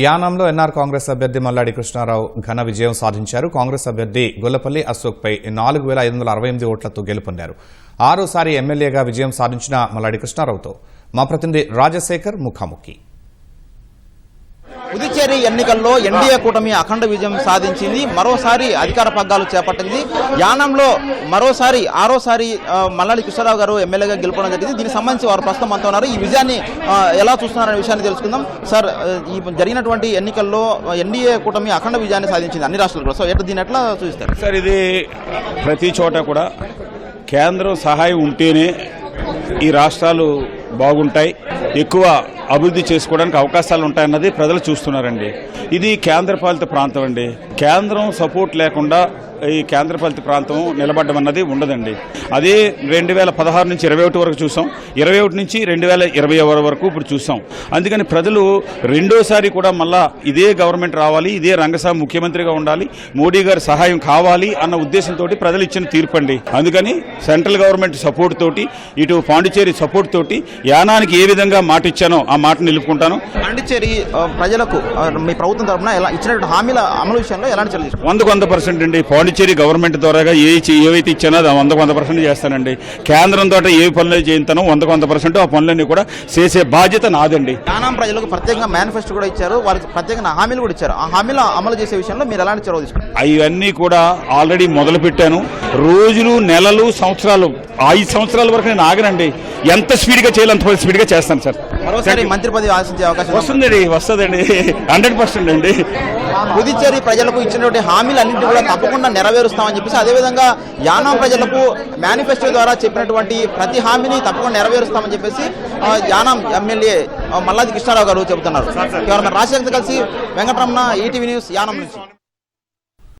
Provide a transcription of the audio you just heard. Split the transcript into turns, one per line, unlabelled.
యానంలో ఎన్ఆర్ కాంగ్రెస్ అభ్యర్థి మల్లాడి కృష్ణారావు ఘన విజయం సాధించారు. కాంగ్రెస్ అభ్యర్థి గొల్లపల్లి అశోక్పై 4568 ఓట్లతో గెలుపొందారు. ఆరోసారి ఎమ్మెల్యేగా విజయం సాధించిన మల్లాడి కృష్ణారావుతో మా ప్రతినిధి రాజశేఖర్ ముఖాముఖి.
పుదుచ్చేరి ఎన్నికల్లో ఎన్డీఏ కూటమి అఖండ విజయం సాధించింది. మరోసారి అధికార పగ్గాలు చేపట్టింది. యానంలో ఆరోసారి మల్లాడి కృష్ణారావు గారు ఎమ్మెల్యేగా గెలుపడం జరిగింది. దీనికి సంబంధించి వారు ప్రస్తుతం అంతా ఉన్నారు. ఈ విజయాన్ని ఎలా చూస్తున్నారనే విషయాన్ని తెలుసుకుందాం. సార్, ఈ జరిగినటువంటి ఎన్నికల్లో ఎన్డీఏ కూటమి అఖండ విజయాన్ని సాధించింది అన్ని రాష్ట్రాల్లో. సో దీన్ని ఎట్లా చూస్తారు
సార్? ఇది ప్రతి చోట కూడా కేంద్రం సహాయం ఉంటేనే ఈ రాష్ట్రాలు బాగుంటాయి, ఎక్కువ అభివృద్ధి చేసుకోవడానికి అవకాశాలు ఉంటాయన్నది ప్రజలు చూస్తున్నారండి. ఇది కేంద్రపాలిత ప్రాంతం అండి. కేంద్రం సపోర్ట్ లేకుండా ఈ కేంద్రపాలిత ప్రాంతం నిలబడడం అన్నది ఉండదండి. అదే 2016 నుంచి 21 వరకు చూసాం, 21 నుంచి 2020 వరకు ఇప్పుడు చూసాం. అందుకని ప్రజలు రెండోసారి కూడా మళ్ళా ఇదే గవర్నమెంట్ రావాలి, ఇదే రంగస్వామి ముఖ్యమంత్రిగా ఉండాలి, మోడీ గారి సహాయం కావాలి అన్న ఉద్దేశంతో ప్రజలు ఇచ్చిన తీర్పండి. అందుకని సెంట్రల్ గవర్నమెంట్ సపోర్ట్ తోటి, ఇటు పాండిచేరి సపోర్ట్ తోటి యానానికి ఏ విధంగా మాట ఇచ్చానో ఆ మాట నిలుపుకుంటాను.
పాండిచేరి ప్రజలకు మీ ప్రభుత్వం తరఫున ఇచ్చినటువంటి హామీల అమలు విషయంలో ఎలాంటి చర్యలు
100% అండి. పాండిచేరి గవర్నమెంట్ ద్వారాగా ఏవైతే ఇచ్చానో అది 100% చేస్తానండి. కేంద్రం తోట ఏ పనులు చేయించానో 100% ఆ పనులన్నీ కూడా చేసే బాధ్యత నాదండి.
యానాం ప్రజలకు ప్రత్యేకంగా మేనిఫెస్టో కూడా ఇచ్చారు, వాళ్ళకి ప్రత్యేకంగా హామీలు కూడా ఇచ్చారు. ఆ హామీల అమలు చేసే విషయంలో మీరు ఎలాంటి చొరవ తీసుకుంటారు?
ఇవన్నీ కూడా ఆల్రెడీ మొదలు పెట్టాను. రోజులు, నెలలు, సంవత్సరాలు, 5 సంవత్సరాల వరకు నేను ఆగనండి. ఎంత స్పీడ్గా చేయాలి అంత స్పీడ్గా చేస్తాను సార్.
మరోసారి మంత్రి పదవి ఆశించే అవకాశం
వస్తుందండి. 100% అండి.
పుదుచ్చేరి ప్రజలకు ఇచ్చినటువంటి హామీలు అన్నింటి కూడా తప్పకుండా నెరవేరుస్తామని చెప్పేసి, అదేవిధంగా యానాం ప్రజలకు మేనిఫెస్టో ద్వారా చెప్పినటువంటి ప్రతి హామీని తప్పకుండా నెరవేరుస్తామని చెప్పేసి యానాం ఎమ్మెల్యే మల్లాడి కృష్ణారావు గారు చెబుతున్నారు. రాజశేఖర్ కలిసి వెంకటరమణ, ఈటీవీ న్యూస్, యానాం నుంచి.